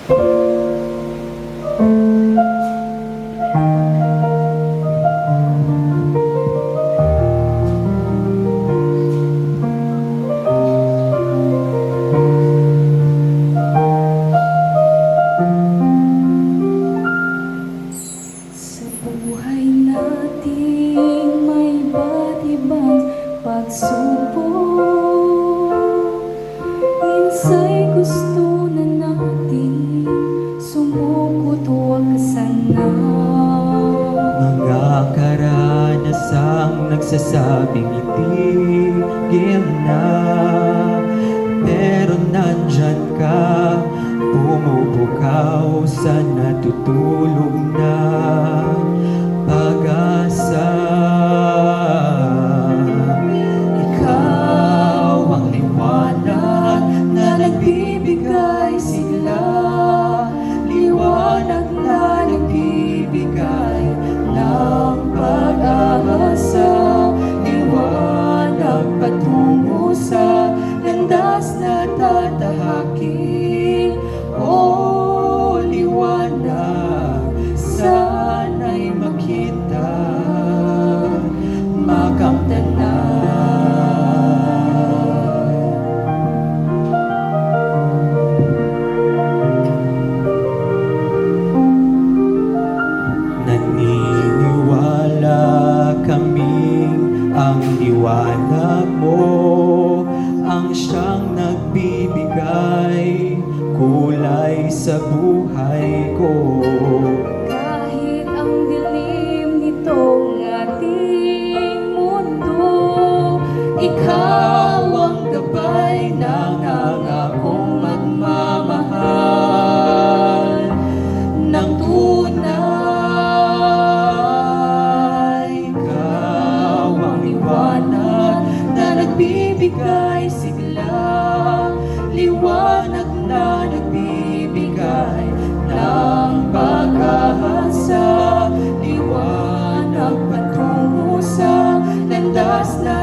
Sa buhay natin may iba't ibang pagsubok. Minsa'y gusto na natin sumukot, huwag sana. Mga karanasang nagsasabing itigil na, pero nandyan ka, bumubukaw sa natutulog na pag-asa. Ikaw ang liwanag na nagbibigay sigla, liwanag na nagbibigay ng pag-asa, liwanag patungo sa landas na tatahakin. O liwanag, sana'y makita, makamtanan. Naniniwala kaming ang liwanag mo ang siyang nagbibigay kulay sa buhay ko. Kahit ang dilim nitong ating mundo, Ikaw ang gabay ng nangakong magmamahal ng tunay. Ikaw ang liwanag na nagbibigay sigla, liwanag na nagbibigay ng pag-asa, liwanag patungo sa landas na